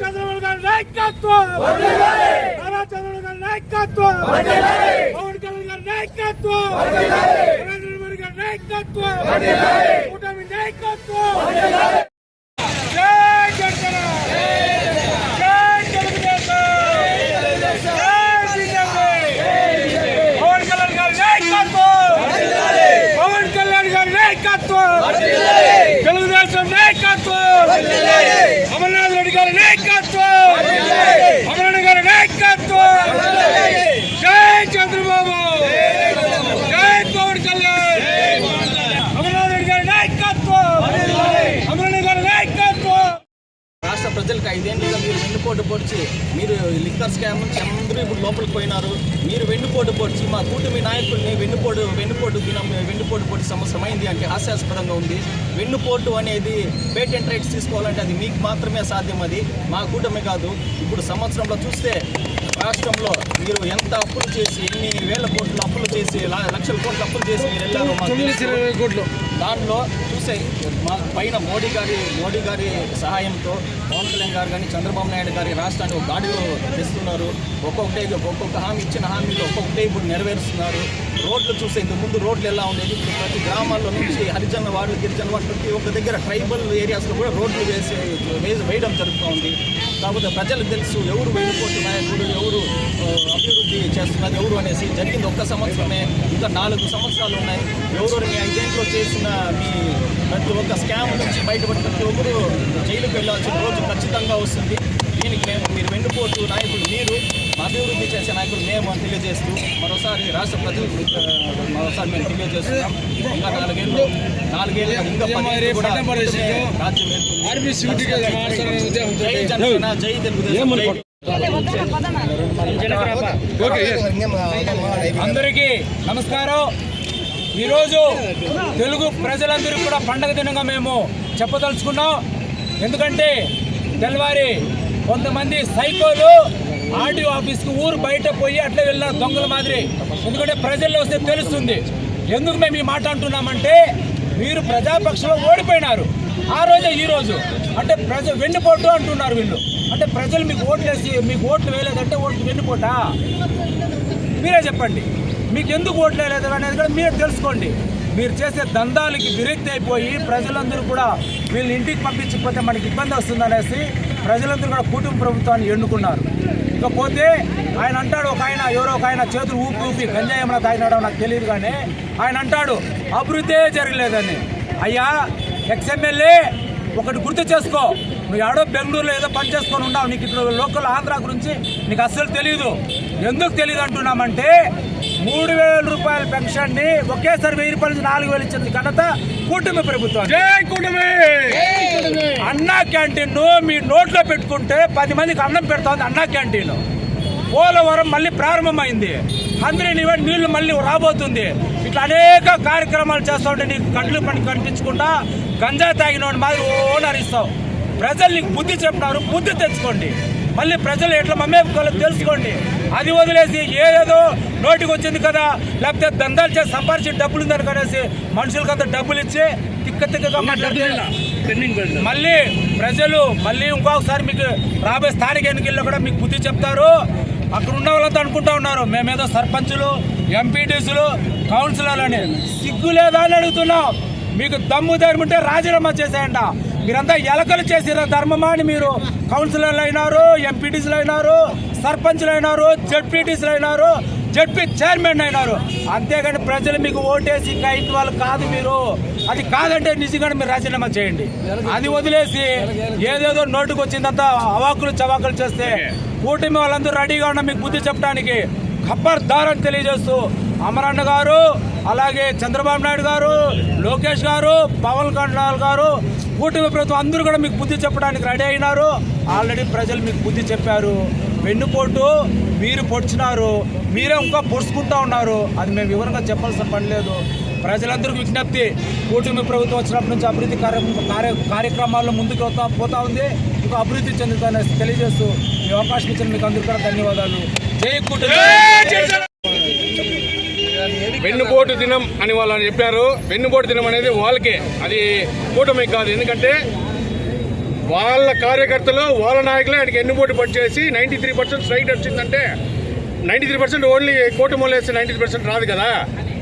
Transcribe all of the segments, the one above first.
చంద్రబాబు గారి నాయకత్వం, చంద్రబాబు గారి నాయకత్వం, పవన్ కళ్యాణ్ గారి నాయకత్వం, నరేంద్ర మోడీ గారి నాయకత్వం, కూటమి నాయకత్వం. జై జనసేన, జై తెలుగుదేశం, జై బీజేపీ. పవన్ కళ్యాణ్ గారి నాయకత్వం, పవన్ కళ్యాణ్ గారి నాయకత్వం, తెలుగుదేశం నాయకత్వం, అమర్నాథ్ రెడ్డి గారి నాయకత్వం, అమరణ గారి నాయకత్వం. జై చంద్రబాబు, జై పవన్ కళ్యాణ్, అమర్నాథ్ రెడ్డి గారి నాయకత్వం, అమరణ గారి నాయకత్వం. రాష్ట్ర ప్రజలకు 5 ఏళ్ళుగా మీరు వెన్నుపోటు పొడిచి, మీరు లిక్కర్ స్కామ్ నుంచి అందరూ ఇప్పుడు లోపలికి పోయినారు. మీరు వెన్నుపోటు పొడిచి మా కూటమి నాయకుల్ని వెన్నుపోటు పొడి సమస్యమైంది అంటే హాస్యాస్పదంగా ఉంది. వెన్నుపోటు అనేది పేటెంట్ రైట్స్ తీసుకోవాలంటే అది మీకు మాత్రమే సాధ్యం. అది మా కూటమి కాదు. ఇప్పుడు సంవత్సరంలో చూస్తే రాష్ట్రంలో మీరు ఎంత అప్పులు చేసి, ఎన్ని వేల కోట్లు అప్పులు చేసి, లక్షల కోట్లు అప్పులు చేసి మీరు వెళ్ళారు. దానిలో చూసే మా పైన మోడీ గారి సహాయంతో పవన్ కళ్యాణ్ గారు కానీ చంద్రబాబు నాయుడు గారి రాష్ట్రాన్ని ఒక గాడిలో తెస్తున్నారు. ఒక్కొక్క హామీ ఇచ్చిన హామీలు ఒక్కొక్కటే ఇప్పుడు నెరవేరుస్తున్నారు. రోడ్లు చూసే ఇంతకు ముందు రోడ్లు ఎలా ఉండేది, ఇప్పుడు ప్రతి గ్రామాల్లో నుంచి హరిజన వార్డు, గిరిజన వార్డు ప్రతి ఒక్క దగ్గర ట్రైబల్ ఏరియాస్లో కూడా రోడ్లు వేయడం జరుగుతూ కాకపోతే ప్రజలకు తెలుసు ఎవరు వెన్నుపోటు నాయకుడు, ఎవరు అభివృద్ధి చేస్తున్నది ఎవరు అనేసి. జరిగింది 1 సంవత్సరమే, ఇంకా 4 సంవత్సరాలు ఉన్నాయి. ఎవరు మీ 5 ఏళ్ళలో చేసిన మీ ప్రతి ఒక్క స్కామ్ నుంచి బయటపడి ప్రతి ఒక్కరు జైలుకు వెళ్ళాల్సిన రోజు ఖచ్చితంగా వస్తుంది. దీనికి మీరు వెన్నుపోటు నాయకులు, మీరు అభివృద్ధి చేసే నాయకులు మేము అని తెలియజేస్తూ మరోసారి రాష్ట్ర ప్రజలకు మరోసారి మేము తెలియజేస్తున్నాం. ఇంకా 4 ఏళ్ళు ఇంకా 10 కూడా రాజ్యం జై జనసేన, జై తెలుగుదేశం. అందరికీ నమస్కారం. ఈరోజు తెలుగు ప్రజలందరూ కూడా పండగ దినంగా మేము చెప్పదలుచుకున్నాం. ఎందుకంటే తెల్లవారి కొంతమంది సైకోలు ఆర్టీఓ ఆఫీస్కి ఊరు బయట పోయి అట్లా వెళ్ళిన దొంగల మాదిరి. ఎందుకంటే ప్రజల్లో వస్తే తెలుస్తుంది. ఎందుకు మేము ఈ మాట అంటున్నామంటే, మీరు ప్రజాపక్షంలో ఓడిపోయినారు ఆ రోజే ఈ రోజు. అంటే వెన్నుపోటు అంటున్నారు వీళ్ళు. అంటే ప్రజలు మీకు ఓట్లు వేయలేదంటే ఓట్లు వెన్నుపోటా? మీరే చెప్పండి. మీకు ఎందుకు ఓట్లు వేయలేదు అనేది కూడా మీరే తెలుసుకోండి. మీరు చేసే దందాలకి విరక్తి అయిపోయి ప్రజలందరూ కూడా వీళ్ళు ఇంటికి పంపించకపోతే మనకి ఇబ్బంది వస్తుందనేసి ప్రజలందరూ కూడా కూటమి ప్రభుత్వాన్ని ఎన్నుకున్నారు. ఇకపోతే ఆయన అంటాడు, ఎవరో ఒక ఆయన చేతులు ఊపి గంజాయి ఏమైనా తాగినాడో నాకు తెలియదు, కానీ ఆయన అంటాడు అభివృద్ధి జరగలేదని. అయ్యా ఎక్స్ఎమ్మెల్యే, ఒకటి గుర్తు చేసుకో, నువ్వు ఆడో బెంగళూరులో ఏదో పని చేసుకొని ఉన్నావు. నీకు ఇప్పుడు లోకల్ ఆంధ్ర గురించి నీకు అస్సలు తెలియదు. ఎందుకు తెలియదు అంటున్నామంటే, 3000 రూపాయల పెన్షన్ని ఒకేసారి 1000 రూపాయల నుంచి 4000 ఇచ్చింది ఘనత కూటమి ప్రభుత్వం. జై కూటమి. అన్నా క్యాంటీన్ మీ నోట్లో పెట్టుకుంటే 10 మందికి అన్నం పెడుతోంది అన్నా క్యాంటీన్. పోలవరం మళ్ళీ ప్రారంభమైంది. అందరి నీళ్లు మళ్ళీ రాబోతుంది. ఇట్లా అనేక కార్యక్రమాలు చేస్తూ ఉంటే నీకు కండ్లు పని కనిపించకుండా గంజా తాగిన మాదిరి ఓనరిస్తావు. ప్రజలు నీకు బుద్ధి చెప్పినారు, బుద్ధి తెచ్చుకోండి. మళ్ళీ ప్రజలు ఎట్లా మమ్మేపుకోవాలో తెలుసుకోండి. అది వదిలేసి ఏదేదో నోటికి వచ్చింది కదా, లేకపోతే దందాలు చేసి సంపాదించి డబ్బులు ఉందని కనేసి మనుషులకంతా డబ్బులు ఇచ్చి తిక్కగా మళ్ళీ ప్రజలు మళ్ళీ ఇంకొకసారి మీకు రాబోయే స్థానిక ఎన్నికల్లో కూడా మీకు బుద్ధి చెప్తారు. అక్కడ ఉన్న వాళ్ళంతా అనుకుంటా ఉన్నారు మేమేదో సర్పంచులు, ఎంపీటీసీలు, కౌన్సిలర్లు అని. సిగ్గు లేదా అని అడుగుతున్నాం. మీకు దమ్ము ధర్మం ఉంటే రాజీనామా చేసేయండి. మీరంతా ఎలకలు చేసిన ధర్మమా అని మీరు కౌన్సిలర్లు అయినారు, ఎంపీటీసీలు అయినారు, సర్పంచ్లు అయినారు, జడ్పీటీసీలు అయినారు, జడ్పీ చైర్మన్ అయినారు. అంతేగాని ప్రజలు మీకు ఓటేసి కైట్ వాళ్ళు కాదు. మీరు అది కాదంటే నిజంగానే మీరు రాజీనామా చేయండి. అది వదిలేసి ఏదేదో నోటుకు వచ్చిందంతా అవాకులు చవాకులు చేస్తే కూటమి వాళ్ళందరూ రెడీగా ఉన్నా మీకు బుద్ధి చెప్పడానికి. ఖబర్దార్ అని తెలియజేస్తూ అమరన్న గారు అలాగే చంద్రబాబు నాయుడు గారు, లోకేష్ గారు, పవన్ కళ్యాణ్ గారు, కూటమి ప్రభుత్వం అందరూ కూడా మీకు బుద్ధి చెప్పడానికి రెడీ అయినారు. ఆల్రెడీ ప్రజలు మీకు బుద్ధి చెప్పారు. వెన్నుపోటు మీరు పొడిచినారు, మీరే ఇంకా పొడుచుకుంటూ ఉన్నారు. అది మేము వివరంగా చెప్పాల్సిన పని లేదు. ప్రజలందరికీ విజ్ఞప్తి, కూటమి ప్రభుత్వం వచ్చినప్పటి నుంచి అభివృద్ధి కార్యక్రమాల్లో ముందుకు పోతా ఉంది. ఇంకా అభివృద్ధి చెందుతుందని తెలియజేస్తూ ఈ అవకాశం ఇచ్చిన మీకు అందరికీ కూడా ధన్యవాదాలు. జై కూటమి. వెన్నుపోటు దినం అని వాళ్ళు చెప్పారు. వెన్నుపోటు దినం అనేది వాళ్ళకే, అది కూటమి కాదు. ఎందుకంటే వాళ్ళ కార్యకర్తలు, వాళ్ళ నాయకులే ఆయనకి వెన్నుపోటు పనిచేసి 93% స్ట్రైట్ వచ్చిందంటే 93% ఓన్లీ కూటమి వేస్తే 93% రాదు కదా.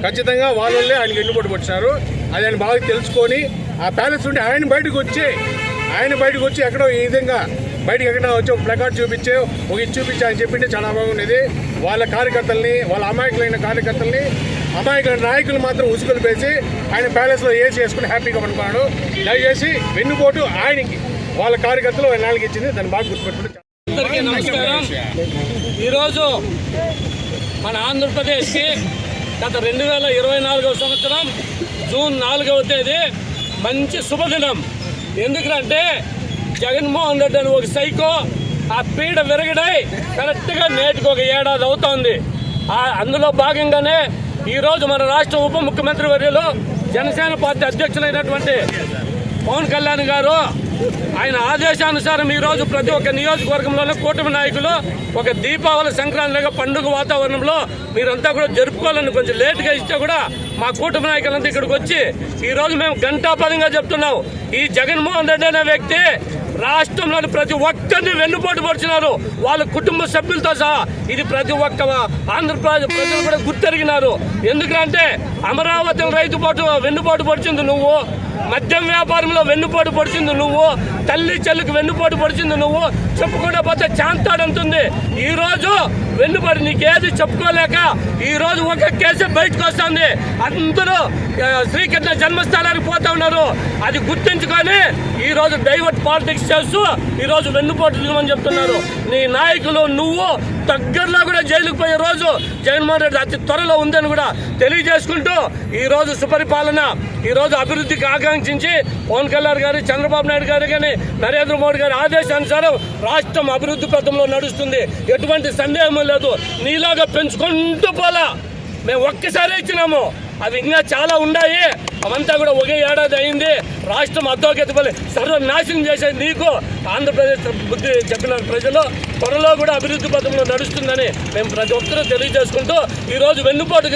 ఖచ్చితంగా వాళ్ళే ఆయనకి వెన్నుపోటు పట్టినారు. అది ఆయన బాగా తెలుసుకొని ఆ ప్యాలెస్ నుండి ఆయన బయటకు వచ్చి ఎక్కడో ఈ విధంగా బయటకు ఎక్కడ వచ్చి ఒక ప్లకార్డ్ చూపించే, ఒక ఇది చూపించి ఆయన చెప్పింటే చాలా బాగుండేది. వాళ్ళ కార్యకర్తల్ని, వాళ్ళ అమాయకులైన కార్యకర్తల్ని, అమాయకులైన నాయకులు మాత్రం ఉసుగులు పేసి ఆయన ప్యాలెస్లో ఏసీ వేసుకుని హ్యాపీగా పడుకున్నాడు. దయచేసి వెన్నుపోటు ఆయనకి, వాళ్ళ కార్యకర్తలు నాలుగు ఇచ్చింది, దాన్ని బాగా గుర్తుపెట్టుకుంటే. అందరికీ నమస్కారం. ఈరోజు మన ఆంధ్రప్రదేశ్కి గత 2024 సంవత్సరం జూన్ 4వ తేదీ మంచి శుభదినం. ఎందుకంటే జగన్మోహన్ రెడ్డి అని ఒక సైకో ఆ పీడ విరగడై కరెక్ట్గా నేటికి ఒక ఏడాది అవుతోంది. అందులో భాగంగానే ఈరోజు మన రాష్ట్ర ఉప ముఖ్యమంత్రి వర్యులు, జనసేన పార్టీ అధ్యక్షులైనటువంటి పవన్ కళ్యాణ్ గారు ఆయన ఆదేశానుసారం ఈరోజు ప్రతి ఒక్క నియోజకవర్గంలోనే కూటమి నాయకులు ఒక దీపావళి, సంక్రాంతిగా పండుగ వాతావరణంలో మీరంతా కూడా జరుపుకోవాలని కొంచెం లేటుగా ఇస్తే కూడా మా కూటమి నాయకులంతా ఇక్కడికి వచ్చి ఈరోజు మేము గంటాపదంగా చెప్తున్నాం, ఈ జగన్మోహన్ రెడ్డి అనే వ్యక్తి రాష్ట్రంలోని ప్రతి ఒక్కరిని వెన్నుపోటు పడుతున్నారు, వాళ్ళ కుటుంబ సభ్యులతో సహా. ఇది ప్రతి ఒక్క ఆంధ్రప్రదేశ్ ప్రజలు కూడా గుర్తెరిగినారు. ఎందుకంటే అమరావతి రైతు వెన్నుపోటు పడిచింది నువ్వు, మద్యం వ్యాపారంలో వెన్నుపోటు పొడిచింది నువ్వు, తల్లి చెల్లికి వెన్నుపోటు పొడిచింది నువ్వు. చెప్పుకుంటే పోతే చాంతాడంటుంది. ఈరోజు వెన్నుపోటు నీకేది చెప్పుకోలేక ఈరోజు ఒక కేసు బయటకు వస్తుంది. అందరూ శ్రీకృష్ణ జన్మస్థానానికి పోతా ఉన్నారు. అది గుర్తించుకొని ఈరోజు డైవర్ట్ పాలిటిక్స్ చేస్తూ ఈరోజు వెన్నుపోటు దిగమని చెప్తున్నారు. నీ నాయకులు, నువ్వు దగ్గరలో కూడా జైలుకు పోయే రోజు జగన్మోహన్ రెడ్డి అతి త్వరలో ఉందని కూడా తెలియజేసుకుంటూ ఈరోజు సుపరిపాలన, ఈరోజు అభివృద్ధికి ఆకాంక్షించి పవన్ కళ్యాణ్ గారు, చంద్రబాబు నాయుడు గారు కానీ, నరేంద్ర మోడీ గారి ఆదేశానుసారం రాష్ట్రం అభివృద్ధి పథంలో నడుస్తుంది. ఎటువంటి సందేహం లేదు. నీలాగా పెంచుకుంటూ పోలా, మేము ఒక్కసారి ఇచ్చినాము, అవి ఇంకా చాలా ఉన్నాయి. అవంతా కూడా ఒకే ఏడాది అయింది. రాష్ట్రం అధోగతి సర్వనాశనం చేసేది నీకు ఆంధ్రప్రదేశ్ బుద్ధి చెప్పిన ప్రజలు. త్వరలో కూడా అభివృద్ధి పథంలో నడుస్తుందని మేము ప్రతి ఒక్కరూ తెలియజేసుకుంటూ ఈరోజు వెన్నుపోటు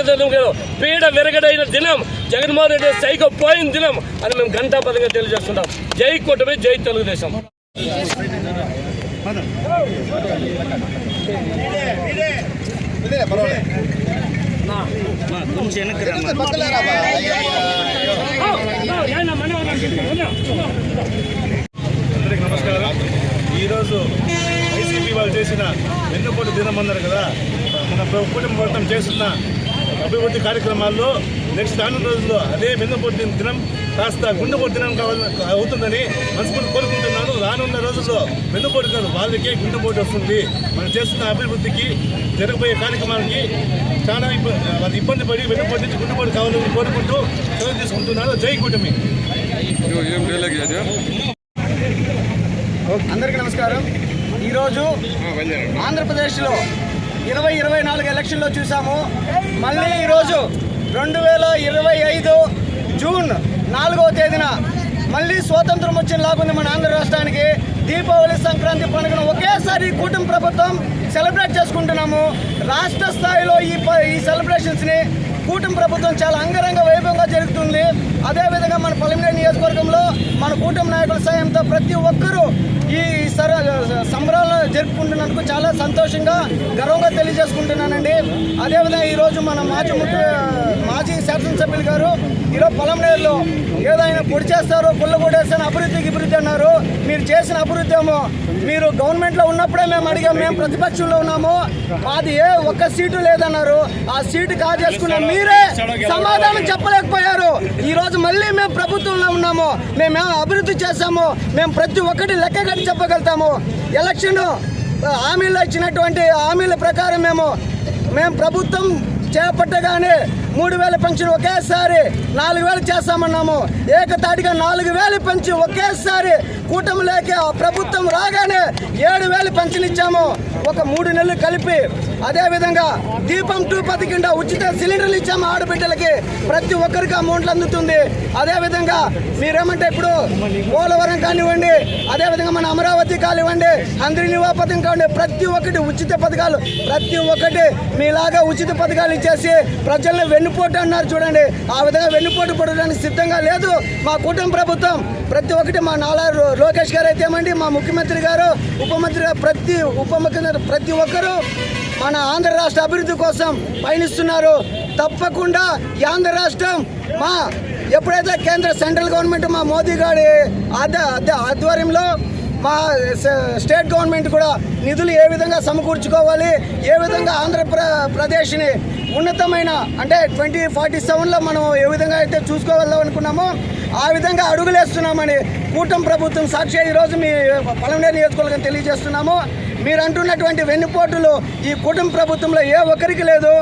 పీడ విరగడైన దినం, జగన్మోహన్ రెడ్డి సైకో పోయిన దినం అని మేము ఘంటాపథంగా తెలియజేస్తున్నాం. జై కూటమి, జై తెలుగుదేశం. అందరికీ నమస్కారం. ఈరోజు వైసీపీ వాళ్ళు చేసిన వెన్నుపోటు దినం అన్నారు కదా. మన కుటుంబ ప్రభుత్వం చేస్తున్న అభివృద్ధి కార్యక్రమాల్లో నెక్స్ట్ రానున్న రోజుల్లో అదే వెన్నుపోటు దినం కాస్త గుండెపోటు దినం అవుతుందని మనస్ఫూర్తి కోరుకుంటున్నాను. రానున్న రోజుల్లో వెన్నుపోటు కాదు, వాళ్ళకే గుండెపోటు వస్తుంది. మనం చేస్తున్న అభివృద్ధికి, జరగబోయే కార్యక్రమానికి చాలా ఇబ్బంది పడి వెన్నుపోటు నుంచి గుండెపోటు కావాలని కోరుకుంటూ సెలవు తీసుకుంటున్నాను. జై కూటమి. అందరికీ నమస్కారం. ఈరోజు ఆంధ్రప్రదేశ్లో 2024 ఎలక్షన్లో చూసాము. మళ్ళీ ఈరోజు 2025 జూన్ 4వ తేదీన మళ్ళీ స్వాతంత్రం వచ్చేలాగుంది మన ఆంధ్ర రాష్ట్రానికి. దీపావళి, సంక్రాంతి పండుగను ఒకేసారి కూటమి ప్రభుత్వం సెలబ్రేట్ చేసుకుంటున్నాము. రాష్ట్ర స్థాయిలో ఈ సెలబ్రేషన్స్ని కూటమి ప్రభుత్వం చాలా అంగరంగ వైభవంగా జరుగుతుంది. అదేవిధంగా మన పలమనేరు నియోజకవర్గంలో మన కూటమి నాయకుల సాయంతో ప్రతి ఒక్కరూ ఈ సంబరాలను జరుపుకుంటున్నందుకు చాలా సంతోషంగా, గర్వంగా తెలియజేసుకుంటున్నానండి. అదేవిధంగా ఈరోజు మన మాజీ శాసనసభ్యులు గారు ఈరోజు పలమనేరులో ఏదైనా పొడి చేస్తారో, పుల్లగొడేస్తారో, అభివృద్ధి అన్నారు. మీరు చేసిన అభివృద్ధి ఏమో మీరు గవర్నమెంట్లో ఉన్నప్పుడే మేము అడిగాము, మేము ప్రతిపక్షంలో ఉన్నాము, మాది ఒక్క సీటు లేదన్నారు. ఆ సీటు కాజేసుకున్న మీరే సమాధానం చెప్పలేకపోయారు. ఈరోజు మళ్ళీ మేము ప్రభుత్వంలో ఉన్నాము, మేము అభివృద్ధి చేస్తాము, మేము ప్రతి ఒక్కటి లెక్క కట్టి చెప్పగలుగుతాము. ఎలక్షన్ హామీలో ఇచ్చినటువంటి హామీల ప్రకారం మేము ప్రభుత్వం చేపట్టగానే 3,000 పెన్షన్ ఒకేసారి 4,000 చేస్తామన్నాము. ఏకతాటిగా 4,000 పెంచి ఒకేసారి కూటమి లేక ప్రభుత్వం రాగానే 7,000 పెన్షన్ ఇచ్చాము ఒక 3 నెలలు కలిపి. అదేవిధంగా దీపం 2 పథకం కింద ఉచిత సిలిండర్లు ఇచ్చాము ఆడబిడ్డలకి, ప్రతి ఒక్కరికి అమౌంట్లు అందుతుంది. అదేవిధంగా మీరేమంటే ఇప్పుడు పోలవరం కానివ్వండి, అదేవిధంగా మన అమరావతి కానివ్వండి, హంద్రీనివా పథకం కానివ్వండి, ప్రతి ఒక్కటి ఉచిత పథకాలు, ప్రతి ఒక్కటి మీలాగా ఉచిత పథకాలు ఇచ్చేసి ప్రజల్ని వెన్నుపోటు అన్నారు చూడండి. ఆ విధంగా వెన్నుపోటు పడడానికి సిద్ధంగా లేదు మా కూటమి ప్రభుత్వం. ప్రతి ఒక్కటి మా నాలా లోకేష్ గారు అయితే ఏమండి, మా ముఖ్యమంత్రి గారు, ఉప ముఖ్యమంత్రి ప్రతి ఒక్కరూ మన ఆంధ్ర రాష్ట్ర అభివృద్ధి కోసం పయనిస్తున్నారు. తప్పకుండా ఈ ఆంధ్ర రాష్ట్రం మా ఎప్పుడైతే కేంద్ర సెంట్రల్ గవర్నమెంట్ మా మోదీ గారి ఆధ్వర్యంలో మా స్టేట్ గవర్నమెంట్ కూడా నిధులు ఏ విధంగా సమకూర్చుకోవాలి, ఏ విధంగా ఆంధ్రప్రదేశ్ని ఉన్నతమైన అంటే 2047లో మనం ఏ విధంగా అయితే చూసుకోవాలో అనుకున్నామో ఆ విధంగా అడుగులేస్తున్నామని కూటమి ప్రభుత్వం సాక్షి ఈరోజు మీ పలమనేరు నియోజకవర్గం తెలియజేస్తున్నాము. మీరు అంటున్నటువంటి వెన్నుపోటులు ఈ కూటమి ప్రభుత్వంలో ఏ ఒక్కరికి లేదు.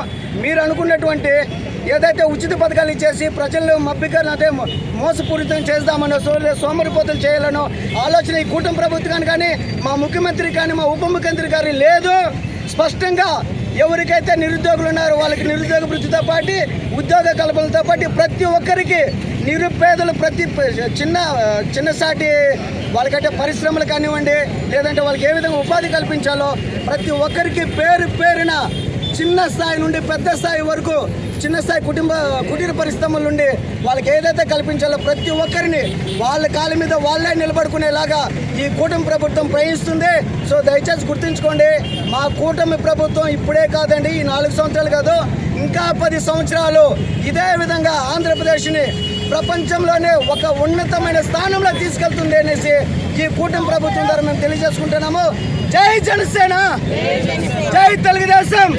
మీరు అనుకున్నటువంటి ఏదైతే ఉచిత పథకాలు ఇచ్చేసి ప్రజలను మబ్బికరణ అంటే మోసపూరితం చేద్దామనో సోమరిపోతులు చేయాలనో ఆలోచన ఈ కూటమి ప్రభుత్వానికి కానీ మా ముఖ్యమంత్రి కానీ మా ఉప ముఖ్యమంత్రి గారి లేదు. స్పష్టంగా ఎవరికైతే నిరుద్యోగులు ఉన్నారో వాళ్ళకి నిరుద్యోగ వృత్తితో పాటు ఉద్యోగ కల్పనలతో పాటు ప్రతి ఒక్కరికి నిరుపేదలు ప్రతి చిన్నసాటి వాళ్ళకంటే పరిశ్రమలు కానివ్వండి, లేదంటే వాళ్ళకి ఏ విధంగా ఉపాధి కల్పించాలో ప్రతి ఒక్కరికి పేరు పేరున చిన్న స్థాయి నుండి పెద్ద స్థాయి వరకు చిన్న స్థాయి కుటీర పరిశ్రమల నుండి వాళ్ళకి ఏదైతే కల్పించాలో ప్రతి ఒక్కరిని వాళ్ళ కాళ్ళ మీద వాళ్ళే నిలబడుకునేలాగా ఈ కూటమి ప్రభుత్వం ప్రయత్నిస్తుంది. సో దయచేసి గుర్తుంచుకోండి, మా కూటమి ప్రభుత్వం ఇప్పుడే కాదండి, ఈ 4 సంవత్సరాలు కాదు, ఇంకా 10 సంవత్సరాలు ఇదే విధంగా ఆంధ్రప్రదేశ్ని ప్రపంచంలోనే ఒక ఉన్నతమైన స్థానంలో తీసుకెళ్తుంది అనేసి ఈ కూటమి ప్రభుత్వం ద్వారా మేము తెలియజేసుకుంటున్నాము. జై జనసేన, జై తెలుగుదేశం.